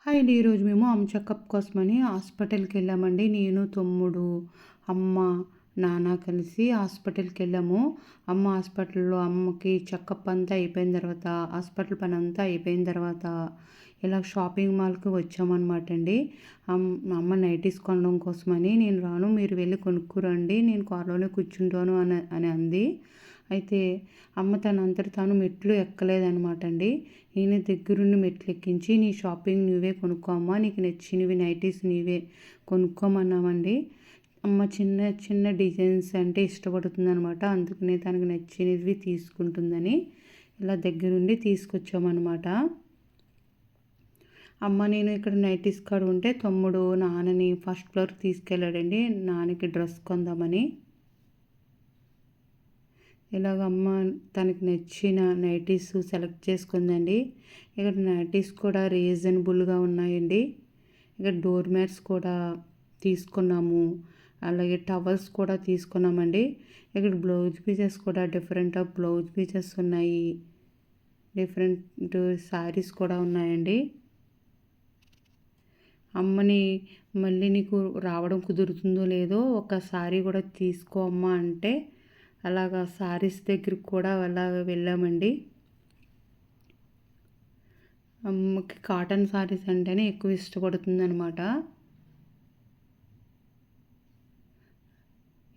Hi అండి. ఈరోజు మేము అమ్మ చెకప్ కోసమని హాస్పిటల్కి వెళ్ళామండి. నేను, తమ్ముడు, అమ్మ, నాన్న కలిసి హాస్పిటల్కి వెళ్ళాము. హాస్పిటల్లో అమ్మకి చెకప్ అంతా అయిపోయిన తర్వాత, హాస్పిటల్ పని అంతా అయిపోయిన తర్వాత ఇలా షాపింగ్ మాల్కి వచ్చామన్నమాట అండి. అమ్మ నైటీస్ కొనడం కోసమని. నేను రాను, మీరు వెళ్ళి కొనుక్కురండి, నేను కార్లోనే కూర్చుంటాను అని అంది. అయితే అమ్మ తనంతట తాను మెట్లు ఎక్కలేదనమాట అండి. నేనే దగ్గరుండి మెట్లు ఎక్కించి, నీ షాపింగ్ నువ్వే కొనుక్కో అమ్మ, నీకు నచ్చినవి నైటీస్ నీవే కొనుక్కోమన్నామండి. అమ్మ చిన్న చిన్న డిజైన్స్ అంటే ఇష్టపడుతుందనమాట. అందుకనే తనకు నచ్చినవి తీసుకుంటుందని ఇలా దగ్గరుండి తీసుకొచ్చామన్నమాట. అమ్మ నేను ఇక్కడ నైటీస్ కాడ ఉంటే తమ్ముడు నాన్నని ఫస్ట్ ఫ్లోర్కి తీసుకెళ్ళాడండి, నాన్నకి డ్రెస్ కొందామని. ఇలాగ అమ్మ తనకి నచ్చిన నైటీస్ సెలెక్ట్ చేసుకుందండి. ఇక్కడ నైటీస్ కూడా రీజనబుల్గా ఉన్నాయండి. ఇక్కడ డోర్ మ్యాట్స్ కూడా తీసుకున్నాము, అలాగే టవల్స్ కూడా తీసుకున్నామండి. ఇక్కడ బ్లౌజ్ పీసెస్ కూడా డిఫరెంట్ ఆఫ్ బ్లౌజ్ పీసెస్ ఉన్నాయి, డిఫరెంట్ శారీస్ కూడా ఉన్నాయండి. అమ్మని మళ్ళీ నీకు రావడం కుదురుతుందో లేదో ఒకసారి కూడా తీసుకో అమ్మ అంటే అలాగా శారీస్ దగ్గరికి కూడా వెళ్ళామండి. అమ్మకి కాటన్ శారీస్ అంటేనే ఎక్కువ ఇష్టపడుతుంది అనమాట.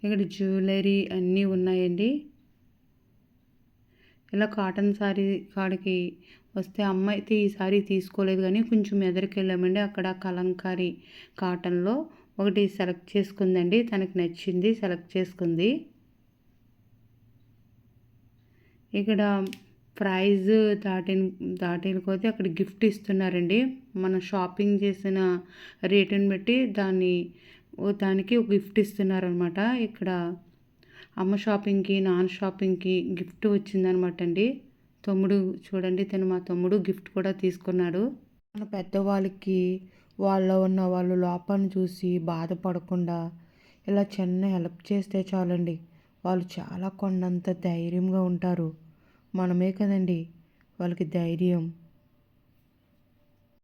ఇక్కడ జ్యువెలరీ అన్నీ ఉన్నాయండి. ఇలా కాటన్ శారీ కాడికి వస్తే అమ్మ అయితే ఈ శారీ తీసుకోలేదు, కానీ కొంచెం ఎదురుకి వెళ్ళామండి. అక్కడ కలంకారీ కాటన్లో ఒకటి సెలెక్ట్ చేసుకుందండి. తనకు నచ్చింది సెలెక్ట్ చేసుకుంది. ఇక్కడ ప్రైజ్ దాటిన కొద్దీ అక్కడ గిఫ్ట్ ఇస్తున్నారండి. మన షాపింగ్ చేసిన రేటుని బట్టి దానికి ఒక గిఫ్ట్ ఇస్తున్నారనమాట. ఇక్కడ అమ్మ షాపింగ్కి, నాన్న షాపింగ్కి గిఫ్ట్ వచ్చిందనమాట అండి. తమ్ముడు చూడండి, మా తమ్ముడు గిఫ్ట్ కూడా తీసుకున్నాడు. మన పెద్దవాళ్ళకి వాళ్ళు లోపాన్ని చూసి బాధపడకుండా ఇలా చిన్న హెల్ప్ చేస్తే చాలండి, వాళ్ళు చాలా కొండంత ధైర్యంగా ఉంటారు. మనమే కదండి వాళ్ళకి ధైర్యం.